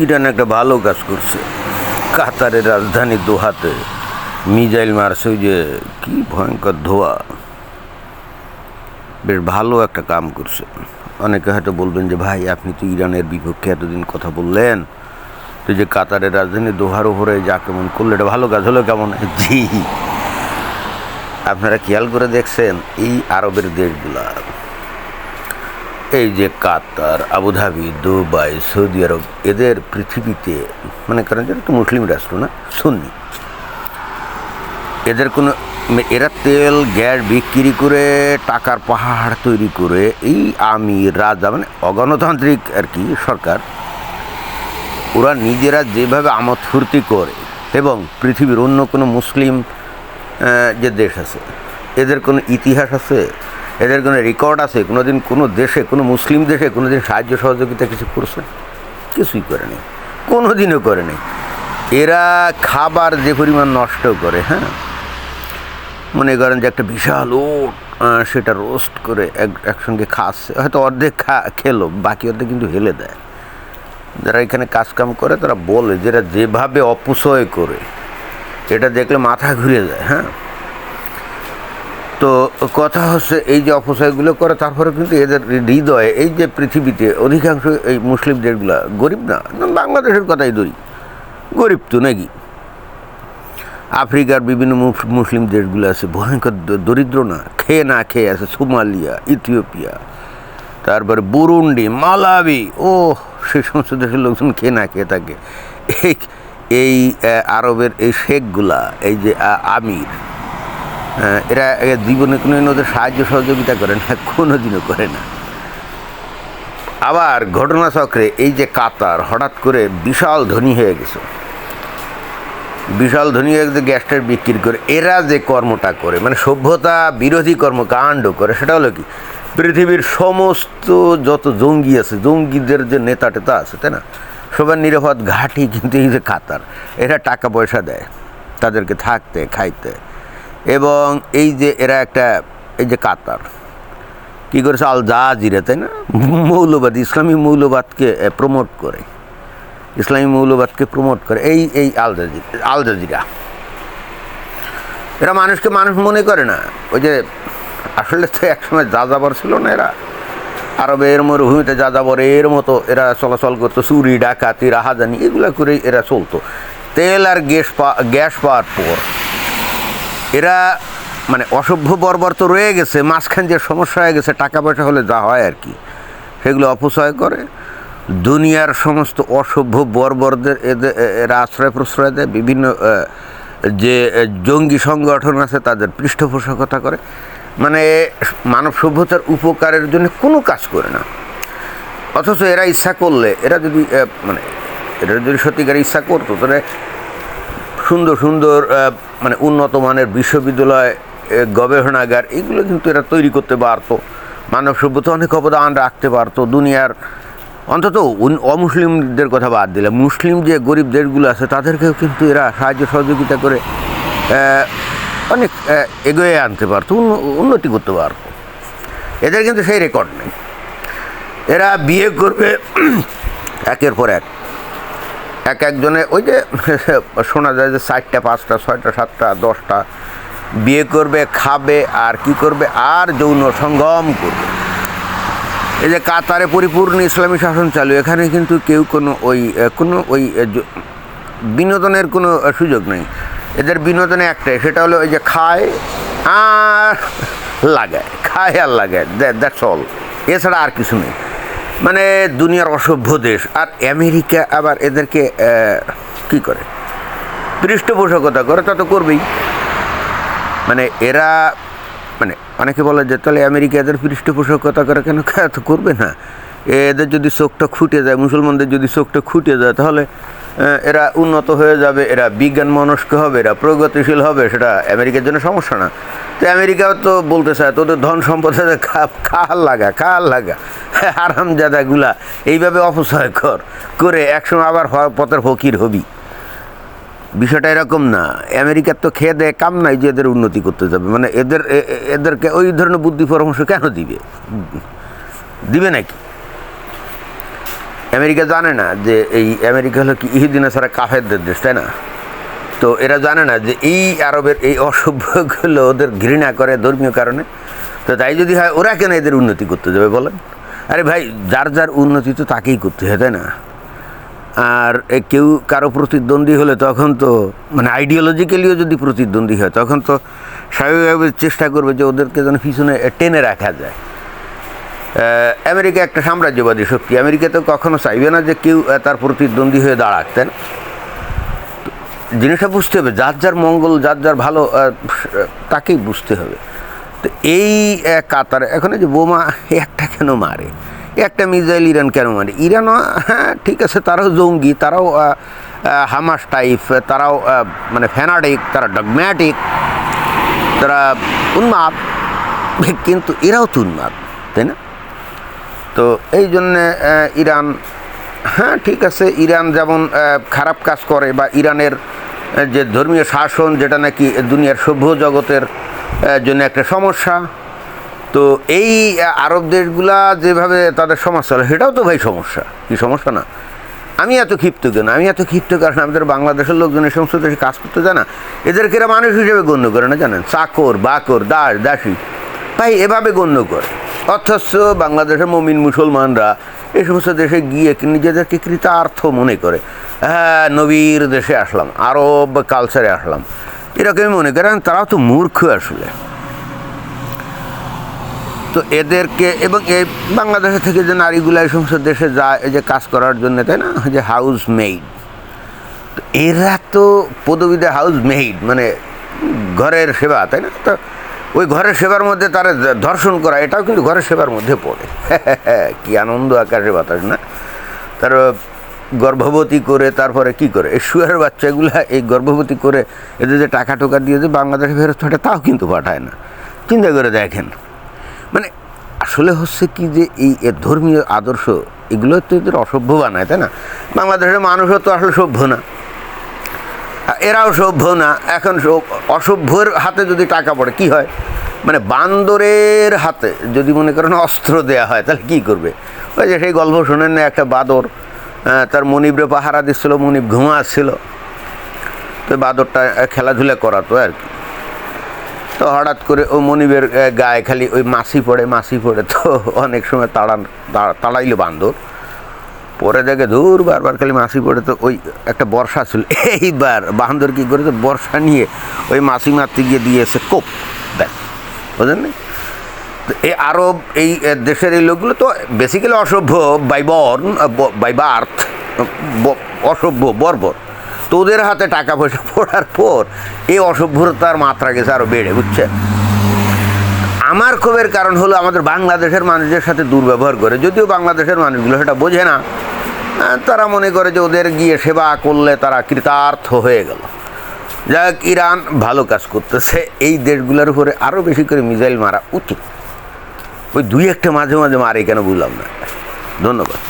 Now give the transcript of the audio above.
Iran একটা ভালো কাজ করছে। কাতারের রাজধানী দোহাতে মিসাইল মারছে, ওই যে কি ভয়ঙ্কর ধোয়া, বেশ ভালো একটা কাম করছে। অনেকে হয়তো বলবেন যে ভাই আপনি তো ইরানের বিপক্ষে এতদিন কথা বললেন, তো যে কাতারের রাজধানী দোহার উপরে যা কেমন করলো, এটা ভালো কাজ হলো কেমন? জি, আপনারা খেয়াল করে দেখছেন এই আরবের দেশগুলা, এই যে কাতার, আবুধাবি, দুবাই, সৌদি আরব, এদের পৃথিবীতে মানে কারণ যেটা তো মুসলিম রাষ্ট্র না, সুন্নি, এদের কোনো এরা তেল গ্যাস বিক্রি করে টাকার পাহাড় তৈরি করে এই আমির রাজা মানে অগণতান্ত্রিক আর কি সরকার, ওরা নিজেরা যেভাবে আমোদ ফুর্তি করে এবং পৃথিবীর অন্য কোনো মুসলিম যে দেশ আছে, এদের কোনো ইতিহাস আছে, এদের কোনো রেকর্ড আছে কোনো দিন কোনো দেশে, কোনো মুসলিম দেশে কোনো দিন সাহায্য সহযোগিতা কিছু করছে? কিছুই করেনি, কোনো দিনও করেনি। এরা খাবার যে পরিমাণ নষ্ট করে, হ্যাঁ, মনে করেন যে একটা বিশাল ওট সেটা রোস্ট করে একসঙ্গে খাচ্ছে, হয়তো অর্ধেক খেলো, বাকি অর্ধেক কিন্তু হেলে দেয়। যারা এখানে কাজকাম করে তারা বলে যেটা যেভাবে অপচয় করে, এটা দেখলে মাথা ঘুরে যায়। হ্যাঁ, তো কথা হচ্ছে এই যে অপচয়গুলো করে, তারপরে কিন্তু এদের হৃদয়ে এই যে পৃথিবীতে অধিকাংশ এই মুসলিম দেশগুলো গরিব না, বাংলাদেশের কথাই ধরি, গরিব তো নাকি, আফ্রিকার বিভিন্ন মুসলিম দেশগুলো আছে ভয়ঙ্কর দরিদ্র না, খেয়ে না খেয়ে আছে, সোমালিয়া, ইথিওপিয়া, তারপরে বুরুন্ডি, মালাবি, ও সেই সমস্ত দেশের লোকজন খেয়ে না খেয়ে থাকে। এই আরবের এই শেখগুলা, এই যে আমির, এরা জীবনে কোনো ওদের সাহায্য সহযোগিতা করে না, কোনো দিনও করে না। আবার ঘটনাচক্রে এই যে কাতার হঠাৎ করে বিশাল ধনী হয়ে গেছে, বিশাল ধনী হয়ে গেছে, গ্যাসটার বিক্রি করে। এরা যে কর্মটা করে মানে সভ্যতা বিরোধী কর্মকাণ্ড করে, সেটা হলো কি, পৃথিবীর সমস্ত যত জঙ্গি আছে, জঙ্গিদের যে নেতা টেতা আছে, তাই না, সবার নিরাপদ ঘাঁটি কিন্তু এই যে কাতার। এরা টাকা পয়সা দেয় তাদেরকে থাকতে খাইতে, এবং এই যে এরা একটা এই যে কাতার কী করেছে, আল জাজিরা, তাই না, মৌলবাদ, ইসলামী মৌলবাদকে প্রমোট করে, ইসলামী মৌলবাদকে প্রমোট করে এই আল জাজিরা। এরা মানুষকে মানুষ মনে করে না। ওই যে আসলে তো একসময় যাযাবর ছিল না এরা, আরবের মরুভূমিতে যাযাবর এর মতো এরা চলাচল করতো, চুরি ডাকাতি রাহাজানি এগুলো করেই এরা চলতো। তেল আর গ্যাস পাওয়ার পর এরা মানে অসভ্য বর্বর তো রয়ে গেছে, মাঝখান যে সমস্যা হয়ে গেছে, টাকা পয়সা হলে যা হয় আর কি, সেগুলো অপচয় করে। দুনিয়ার সমস্ত অসভ্য বর্বরদের এরা আশ্রয় প্রশ্রয় দেয়, বিভিন্ন যে জঙ্গি সংগঠন আছে তাদের পৃষ্ঠপোষকতা করে, মানে মানব সভ্যতার উপকারের জন্য কোনো কাজ করে না। অথচ এরা ইচ্ছা করলে, এরা যদি মানে এরা যদি সত্যিকার ইচ্ছা করতো, তাহলে সুন্দর সুন্দর মানে উন্নত মানের বিশ্ববিদ্যালয়, গবেষণাগার, এগুলো কিন্তু এরা তৈরি করতে পারতো, মানব সভ্যতা অনেক অবদান রাখতে পারতো। দুনিয়ার অন্তত অমুসলিমদের কথা বাদ দিলে মুসলিম যে গরিব দেশগুলো আছে তাদেরকেও কিন্তু এরা সাহায্য সহযোগিতা করে অনেক এগিয়ে আনতে পারতো, উন্নতি করতে পারতো। এদের কিন্তু সেই রেকর্ড নেই। এরা বিয়ে করবে একের পর একজনে, ওই যে শোনা যায় যে 4টা 5টা 6টা 7টা 10টা বিয়ে করবে, খাবে, আর কি করবে, আর যৌন সঙ্গম করবে। এই যে কাতারে পরিপূর্ণ ইসলামী শাসন চালু, এখানে কিন্তু কেউ কোনো ওই বিনোদনের কোনো সুযোগ নেই। এদের বিনোদনে একটাই, সেটা হলো ওই যে খায় আর লাগায়, খায় আর লাগায়, দ্যাটস অল, এছাড়া আর কিছু নেই। মানে দুনিয়ার অসভ্য দেশ। আর আমেরিকা আবার এদেরকে কী করে, পৃষ্ঠপোষকতা করে, তা তো করবেই। মানে এরা মানে অনেকে বলে যে তাহলে আমেরিকা এদের পৃষ্ঠপোষকতা করে কেন? তো করবে না। এদের যদি চোখটা খুঁটে যায়, মুসলমানদের যদি চোখটা খুঁটে যায়, তাহলে এরা উন্নত হয়ে যাবে, এরা বিজ্ঞান মনস্ক হবে, এরা প্রগতিশীল হবে, সেটা আমেরিকার জন্য সমস্যা না। তো আমেরিকাও তো বলতে চায় তোদের ধন সম্পদে খাল লাগা হারামজাদাগুলা এইভাবে অপচয় করে একসময় আবার পথের ফকির হবি। বিষয়টা এরকম না। আমেরিকার তো খেয়ে দেয় কাম নাই যে এদের উন্নতি করতে যাবে, মানে এদেরকে ওই ধরনের বুদ্ধি পরামর্শ কেন দিবে নাকি? আমেরিকা জানে না যে এই আমেরিকা হলো কি ইহুদিনা ছাড়া কাফেরদের দেশ, তাই না? তো এরা জানে না যে এই আরবের এই অসভ্যগুলো ওদের ঘৃণা করে ধর্মীয় কারণে। তো তাই যদি হয় ওরা কেন এদের উন্নতি করতে যাবে বলেন? আরে ভাই, যার যার উন্নতি তো তাকেই করতে হয়, তাই না? আর কেউ কারো প্রতিদ্বন্দ্বী হলে তখন তো মানে আইডিওলজিক্যালিও যদি প্রতিদ্বন্দ্বী হয় তখন তো স্বাভাবিকভাবে চেষ্টা করবে যে ওদেরকে যেন পিছনে টেনে রাখা যায়। আমেরিকা একটা সাম্রাজ্যবাদী শক্তি, আমেরিকা তো কখনো চাইবে না যে কেউ তার প্রতিদ্বন্দ্বী হয়ে দাঁড়াক, তাই না? জিনিসটা বুঝতে হবে, যার যার মঙ্গল, যার যার ভালো তাকেই বুঝতে হবে। তো এই কাতারে এখন যে বোমা একটা কেন মারে, একটা মিসাইল ইরান কেন মারে? ইরানও হ্যাঁ ঠিক আছে, তারাও জঙ্গি, তারাও হামাস টাইপ, তারাও মানে ফ্যানাটিক, তারা ডগম্যাটিক, তারা উন্মাদ, কিন্তু এরাও তো উন্মাদ, তাই না? তো এই জন্যে ইরান, হ্যাঁ ঠিক আছে, ইরান যেমন খারাপ কাজ করে, বা ইরানের যে ধর্মীয় শাসন যেটা নাকি দুনিয়ার সভ্য জগতের জন্য একটা সমস্যা, তো এই আরব দেশগুলা যেভাবে তাদের সমাজ চলে সেটাও তো ভাই সমস্যা। কি সমস্যা না? আমি এত ক্ষিপ্ত কেন? আমি এত ক্ষিপ্ত কারণ আমাদের বাংলাদেশের লোকজন এই সমস্ত দেশে কাজ করতে জানা, এদেরকে এরা মানুষ হিসেবে গণ্য করে না, জানেন? চাকর, বাকর, দাস, দাসী, ভাই এভাবে গণ্য করে। অথচ বাংলাদেশের মুমিন মুসলমানরা এই সমস্ত দেশে গিয়ে নিজেদেরকে কৃতার্থ মনে করে, হ্যাঁ নবীর দেশে আসলাম, আরব কালচারে আসলাম, এরকমই মনে করেন। তারাও তো মূর্খ আসলে। তো এদেরকে, এবং এই বাংলাদেশে থেকে যে নারীগুলো এই সমস্ত দেশে যায় এই যে কাজ করার জন্য, তাই না, যে হাউস মেইড, তো এরা তো পদবিতে হাউস মেইড মানে ঘরের সেবা, তাই না? তো ওই ঘরের সেবার মধ্যে তারা ধর্ষণ করা, এটাও কিন্তু ঘরের সেবার মধ্যে পড়ে। কি আনন্দ আকাশে বাতাস না? তার গর্ভবতী করে তারপরে কি করে এই শুয়ারের বাচ্চাগুলো এই গর্ভবতী করে এদের যে টাকা টোকা দিয়ে যে বাংলাদেশে ফেরত পাঠায়, তাও কিন্তু পাঠায় না। চিন্তা করে দেখেন, মানে আসলে হচ্ছে কি যে এই ধর্মীয় আদর্শ এগুলো তো এদের অসভ্য বানায়, তাই না? বাংলাদেশের মানুষও তো আসলে সভ্য না, এরাও সভ্য না। এখন অসভ্যের হাতে যদি টাকা পড়ে কি হয়, মানে বান্দরের হাতে যদি মনে করেন অস্ত্র দেওয়া হয় তাহলে কী করবে? ওই যে সেই গল্প শোনেন না, একটা বাদর তার মনিবরে পাহারা দিচ্ছিল, মনিব ঘুমাচ্ছিল, তো বাদরটা খেলাধুলা করাতো আর কি। তো হঠাৎ করে ও মনিবের গায়ে খালি ওই মাছি পড়ে, তো অনেক সময় তাড়াইল বান্দর, পরে দেখে ধুর বারবার খালি মাছি পড়ে। তো ওই একটা বর্ষা ছিল, এইবার বান্দর কী করেছে, বর্ষা নিয়ে ওই মাছি মারতে গিয়ে দিয়েছে কোপ, ব্যাস, বুঝলেন না? তো এই আরব এই দেশের এই লোকগুলো তো বেসিক্যালি অসভ্য, বাই বার্থ অসভ্য, বর্বর। তো ওদের হাতে টাকা পয়সা পড়ার পর এই অসভ্যতার মাত্রা গেছে আরও বেড়ে, বুঝছেন? আমার ক্ষোভের কারণ হলো আমাদের বাংলাদেশের মানুষদের সাথে দুর্ব্যবহার করে, যদিও বাংলাদেশের মানুষগুলো সেটা বোঝে না। তারা মনে করে যে ওদের গিয়ে সেবা করলে তারা কৃতার্থ হয়ে গেল। যাক, ইরান ভালো কাজ করতেছে, এই দেশগুলোর উপরে আরও বেশি করে মিসাইল মারা উচিত। ওই দুই একটা মাঝে মাঝে মারে কেন বুঝলাম না। ধন্যবাদ।